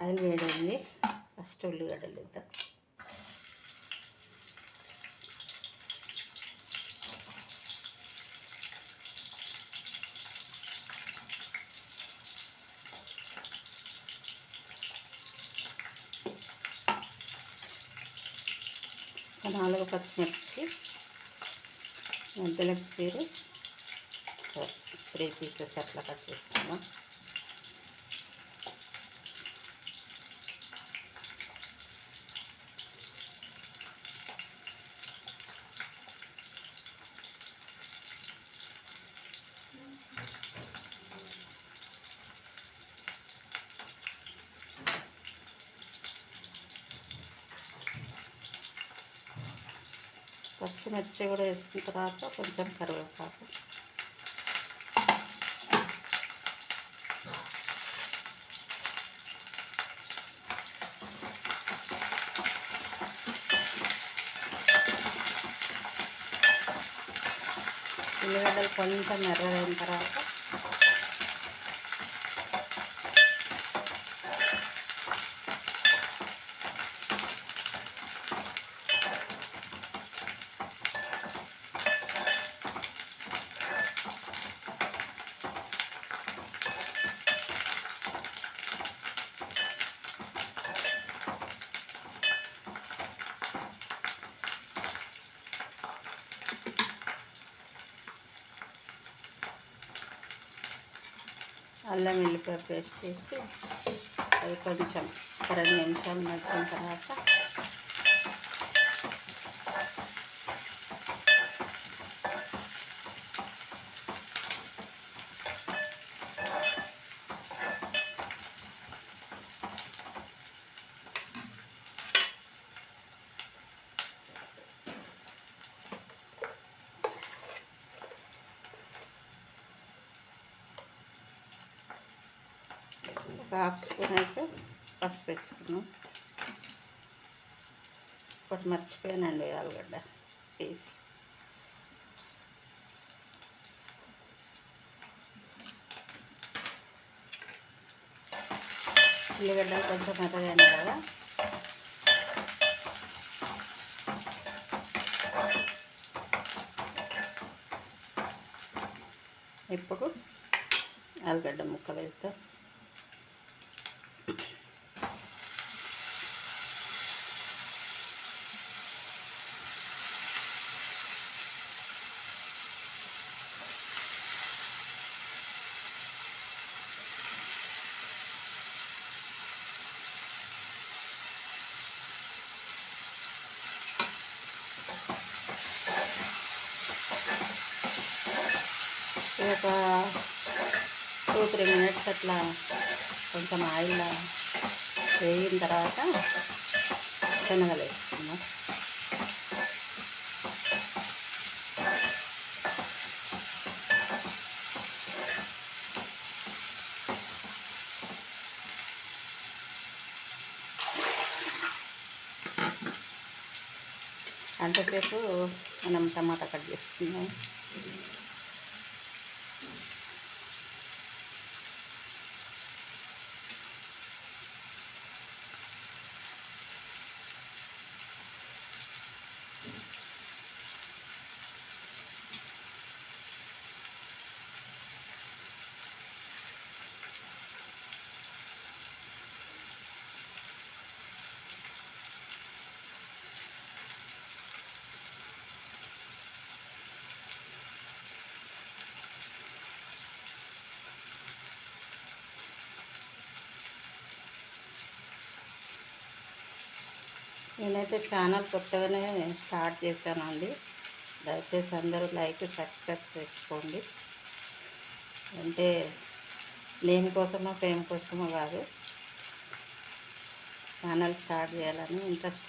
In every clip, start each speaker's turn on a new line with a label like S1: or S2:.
S1: Oil వేడైంది. First ఉల్లిగడ్డలు ఇద్దాం. ఒక 4 పచ్చిమిర్చి మధ్యలో పేరు 3 పీసెస్ అట్లా కట్ చేసుకున్నాం. పచ్చిమిర్చి కూడా వేసుకున్న తర్వాత కొంచెం కరివేపాకు, ఉల్లిగడ్డలు కొంచెం ఎర్రగైన తర్వాత అల్లం వెల్లిపాయ పేస్ట్ వేసి అది కొంచెం 2 నిమిషాలు మగ్గిన తర్వాత ఒక 1/2 స్పూన్ అయితే పసుపు వేసుకున్నాం. ఒకటి మర్చిపోయానండి, ఆలుగడ్డ పీస్. ఉల్లిగడ్డలు కొంచెం ఎర్రగానే కదా, ఇప్పుడు ఆలుగడ్డ ముక్కలు వేస్తాం. ఒక 2-3 మినిట్స్ అట్లా కొంచెం ఆయిల్ వేగిన తర్వాత శనగలు వేసుకున్నాం. అంతసేపు మనం టమాటా కట్ చేసుకున్నాం. నేనైతే ఛానల్ కొత్తగానే స్టార్ట్ చేశానండి. దయచేసి అందరూ లైక్ సబ్స్క్రైబ్ చేసుకోండి. అంటే నేమ్ కోసమో ఫేమ్ కోసమో కాదు, ఛానల్ స్టార్ట్ చేయాలని ఇంట్రెస్ట్.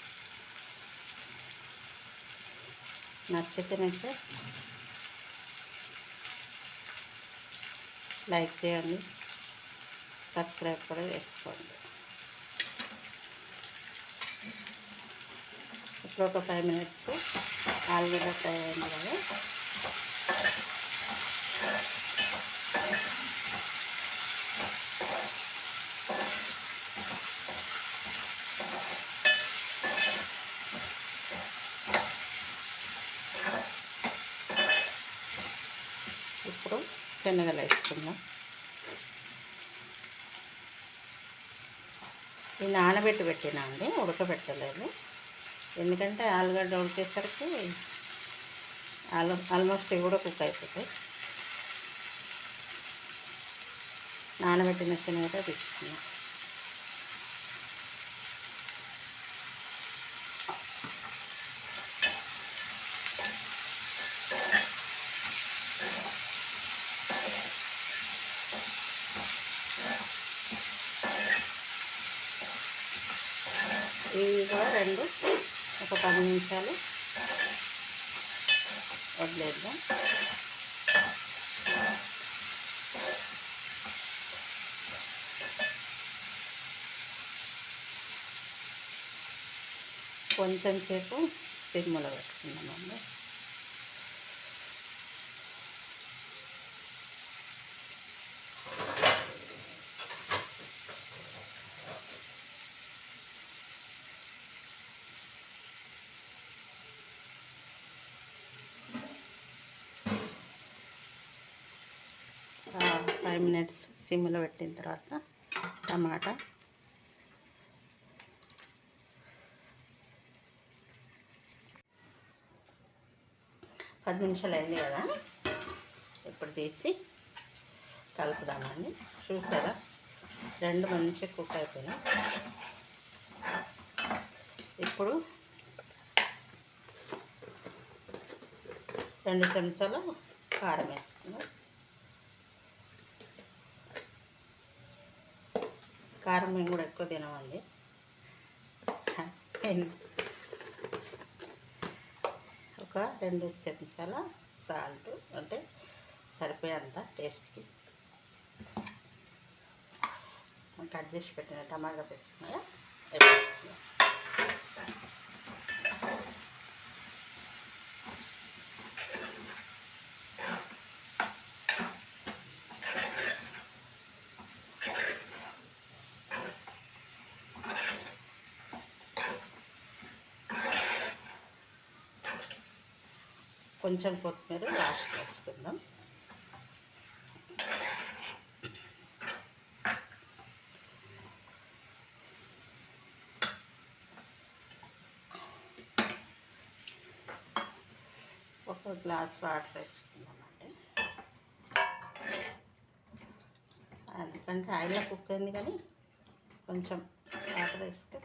S1: నచ్చితేనైతే లైక్ చేయండి, సబ్స్క్రైబ్ కూడా చేసుకోండి. ఇప్పుడు ఒక 5 మినిట్స్ ఆలుగడ్డ ఫ్రై అయింది కదా, ఇప్పుడు శనగలు వేసుకుందాం. ఈ నానబెట్టి పెట్టినా అండి, ఉడకబెట్టలేదు. ఎందుకంటే ఆలుగడ్డ ఉడికేసరికి ఆల్మోస్ట్ ఇవి కూడా కుక్ అయిపోతాయి. నానబెట్టిన శనగలు తీసుకున్నాం. ఇవి కూడా రెండు ఒక 10 నిమిషాలు వదిలేద్దాం. కొంచెం సేపు సిమ్లో పెట్టుకుందామండి. ఒక 5 మినిట్స్ సిమ్లో పెట్టిన తర్వాత టమాటా, పది నిమిషాలు అయింది కదా, ఇప్పుడు తీసి కలుపుదామండి. చూసారా, రెండు మంచిగా కుక్ అయిపోయినాయి. ఇప్పుడు 2 చెంచాలు కారం వేసుకుందాం. కారం మేము కూడా ఎక్కువ తినమండి. ఒక 2 చెంచాల సాల్ట్, అంటే సరిపోయేంత టేస్ట్కి. కట్ చేసి పెట్టిన టమాటా వేసుకున్నాయా, కొంచెం కొత్తిమీర లాస్ట్ వేసుకుందాం. ఒక గ్లాస్ వాటర్ వేసుకుందామండి. ఎందుకంటే ఆయిల్లో కుక్ అయింది, కానీ కొంచెం వాటర్ వేస్తే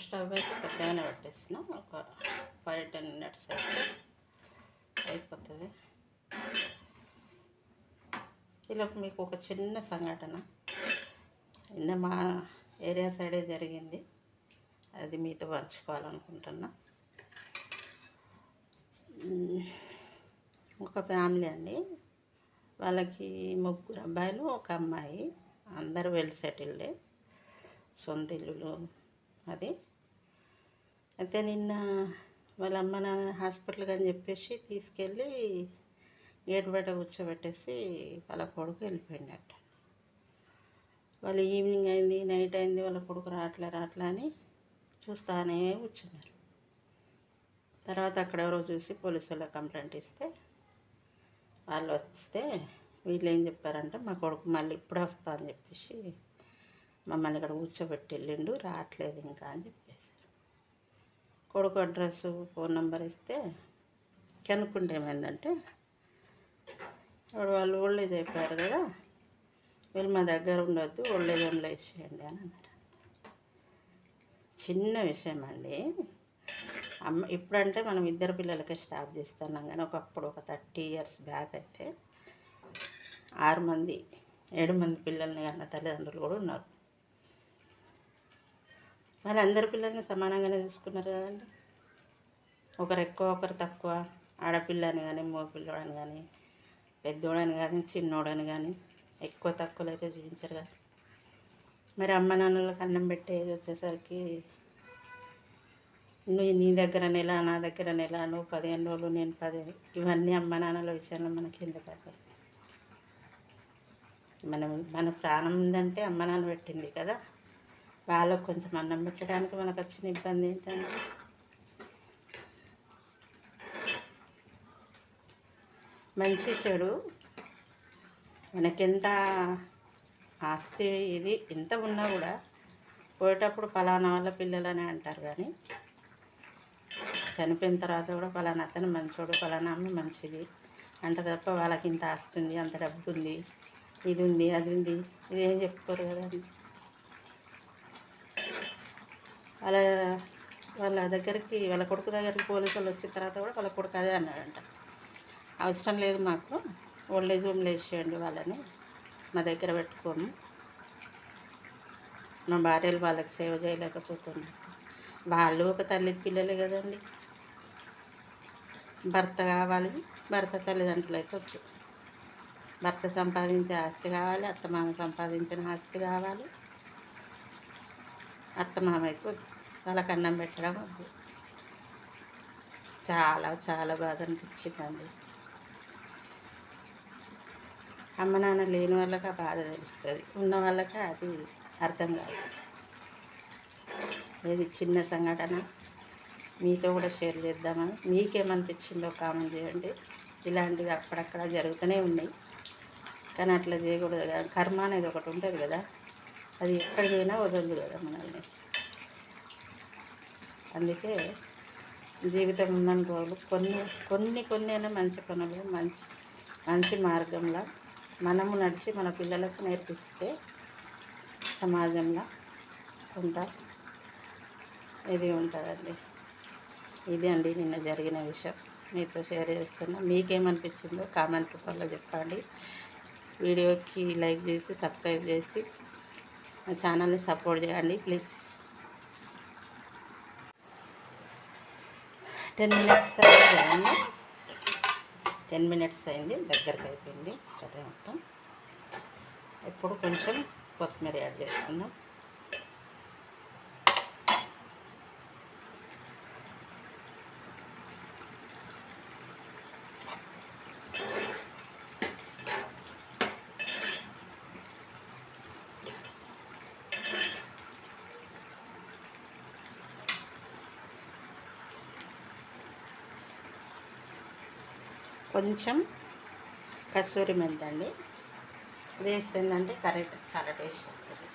S1: స్టవ్ అయితే పెద్దగానే పెట్టేసిన ఒక 5-10 మినిట్స్ అయితే అయిపోతుంది. ఇలా మీకు ఒక చిన్న సంఘటన నిన్న మా ఏరియా సైడే జరిగింది, అది మీతో పంచుకోవాలనుకుంటున్నా. ఒక ఫ్యామిలీ అండి, వాళ్ళకి 3 అబ్బాయిలు, ఒక అమ్మాయి, అందరూ వెల్ సెటిల్డే, సొంత ఇల్లులు. అది అయితే నిన్న వాళ్ళ అమ్మ నాన్న హాస్పిటల్కి అని చెప్పేసి తీసుకెళ్ళి గేట్ బయట కూర్చోబెట్టేసి వాళ్ళ కొడుకు వెళ్ళిపోయినట్టు. వాళ్ళు ఈవినింగ్ అయింది, నైట్ అయింది, వాళ్ళ కొడుకు రావట్లే అని చూస్తానే కూర్చున్నారు. తర్వాత అక్కడ ఎవరో చూసి పోలీసు వాళ్ళకి కంప్లైంట్ ఇస్తే వాళ్ళు వస్తే వీళ్ళు ఏం చెప్పారంటే, మా కొడుకు మళ్ళీ ఇప్పుడే వస్తా అని చెప్పేసి మమ్మల్ని ఇక్కడ కూర్చోబెట్టి వెళ్ళిండు, రావట్లేదు ఇంకా అని చెప్పేసి. కొడుకు అడ్రస్, ఫోన్ నెంబర్ ఇస్తే కనుక్కుంటే ఏమైందంటే, వాళ్ళు ఓల్డ్ ఏజ్ అయిపోయారు కదా, వీళ్ళు మా దగ్గర ఉండొద్దు, ఓల్డ్ ఏజ్ హోమ్లో ఇచ్చేయండి అని అన్నారు. చిన్న విషయం అండి. ఇప్పుడంటే మనం 2 పిల్లలకే స్టాప్ చేస్తున్నాం, కానీ ఒకప్పుడు ఒక 30 years బ్యాక్ అయితే 7 మంది పిల్లల్ని కన్నా తల్లిదండ్రులు కూడా ఉన్నారు. వాళ్ళందరి పిల్లల్ని సమానంగానే చూసుకున్నారు కదండి. ఒకరు ఎక్కువ ఒకరు తక్కువ, ఆడపిల్లని కానీ మగపిల్లడని కానీ పెద్దోడని కానీ చిన్నోడని కానీ ఎక్కువ తక్కువలు అయితే చూపించారు కదా. మరి అమ్మ నాన్నలకు అన్నం పెట్టేది వచ్చేసరికి నువ్వు నీ దగ్గర నెల నా దగ్గర నెల నువ్వు 15 రోజులు నేను 10, ఇవన్నీ అమ్మ నాన్నల విషయంలో మనకి ఎందుకంటే మన ప్రాణం ఉందంటే అమ్మ నాన్న పెట్టింది కదా, వాళ్ళకు కొంచెం అన్నం పెట్టడానికి మనకు వచ్చిన ఇబ్బంది ఏంటంటే మంచి చెడు మనకెంత ఆస్తి ఇది ఎంత ఉన్నా కూడా పోయేటప్పుడు పలానా వాళ్ళ పిల్లలని అంటారు, కానీ చనిపోయిన తర్వాత కూడా పలానా అతను మంచోడు పలానా అమ్మ మంచిది అంటారు తప్ప వాళ్ళకి ఇంత ఆస్తి ఉంది, అంత డబ్బు ఉంది, ఇది ఉంది అది ఉంది ఇది ఏం చెప్పుకోరు కదండి. వాళ్ళ దగ్గరికి వాళ్ళ కొడుకు దగ్గరికి పోలీసులు వచ్చిన తర్వాత కూడా వాళ్ళ కొడుకు అదే అన్నాడంట, అవసరం లేదు మాకు ఓల్డ్ ఏజ్ హోమ్లో వేసేయండి వాళ్ళని, మా దగ్గర పెట్టుకోము, మా భార్యలు వాళ్ళకి సేవ చేయలేకపోతున్నారు. వాళ్ళు ఒక తల్లి పిల్లలే కదండి. భర్త కావాలి, భర్త తల్లిదండ్రులు అయితే వద్దు. భర్త సంపాదించే ఆస్తి కావాలి, అత్తమామ సంపాదించిన ఆస్తి కావాలి, అత్తమామ అయితే వద్దు, వాళ్ళకి అన్నం పెట్టడం వద్దు. చాలా చాలా బాధ అనిపించిందండి. అమ్మ నాన్న లేని వాళ్ళకి ఆ బాధ తెలుస్తుంది, ఉన్న వాళ్ళకి అది అర్థం కాదు. ఇది చిన్న సంఘటన మీతో కూడా షేర్ చేద్దామని. మీకేమనిపించిందో కామెంట్ చేయండి. ఇలాంటివి అక్కడక్కడ జరుగుతూనే ఉన్నాయి, కానీ అట్లా చేయకూడదు కదా. కర్మ అనేది ఒకటి ఉంటుంది కదా, అది ఎక్కడికైనా వదలదు కదా మనల్ని. అందుకే జీవితం ఉన్న రోజులు కొన్ని అయినా మంచి పనులు మంచి మార్గంలో మనము నడిచి మన పిల్లలకు నేర్పిస్తే సమాజంలో కొంత ఇది ఉంటుందండి. ఇది అండి నిన్న జరిగిన విషయం మీతో షేర్ చేస్తున్నా. మీకేమనిపించిందో కామెంట్ రూపంలో చెప్పండి. వీడియోకి లైక్ చేసి సబ్స్క్రైబ్ చేసి మా ఛానల్ని సపోర్ట్ చేయండి ప్లీజ్. 10 minutes అయింది, 10 minutes అయింది, దగ్గరకు అయిపోయింది కర్రీ మొత్తం. ఇప్పుడు కొంచెం కొత్తిమీర యాడ్ చేసుకుందాం. కొంచెం కస్తూరి మెంతి అండి వేస్తుందంటే కరెక్ట్ చాలా టేస్ట్ వస్తుంది.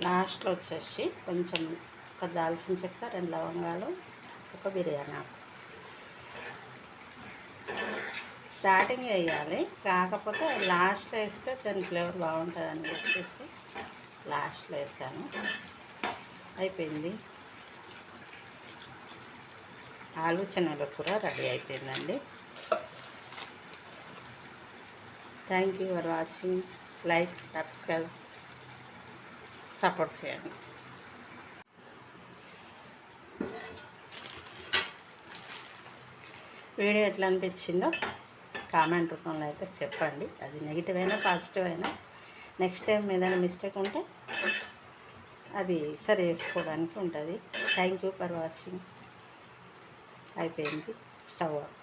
S1: లాస్ట్లో వచ్చేసి కొంచెం ఒక దాల్చిన చెక్క, 2 లవంగాలు, ఒక బిర్యానీ ఆకు స్టార్టింగ్ వేయాలి, కాకపోతే లాస్ట్లో వేస్తే దాని ఫ్లేవర్ బాగుంటుందని చెప్పేసి లాస్ట్లో వేసాను. అయిపోయింది. ఆలు శనగల కూర రెడీ అయిపోయిందండి. Thank you for watching. Like subscribe support చేయండి. వీడియో ఎట్లా అనిపించిందో కామెంట్ రూపంలో అయితే చెప్పండి. అది నెగిటివ్ అయినా పాజిటివ్ అయినా నెక్స్ట్ టైం ఏదైనా మిస్టేక్ ఉంటే అది సరి చేసుకోవడానికి ఉంటుంది. Thank you for watching. అయిపోయింది స్టవ్ ఆఫ్.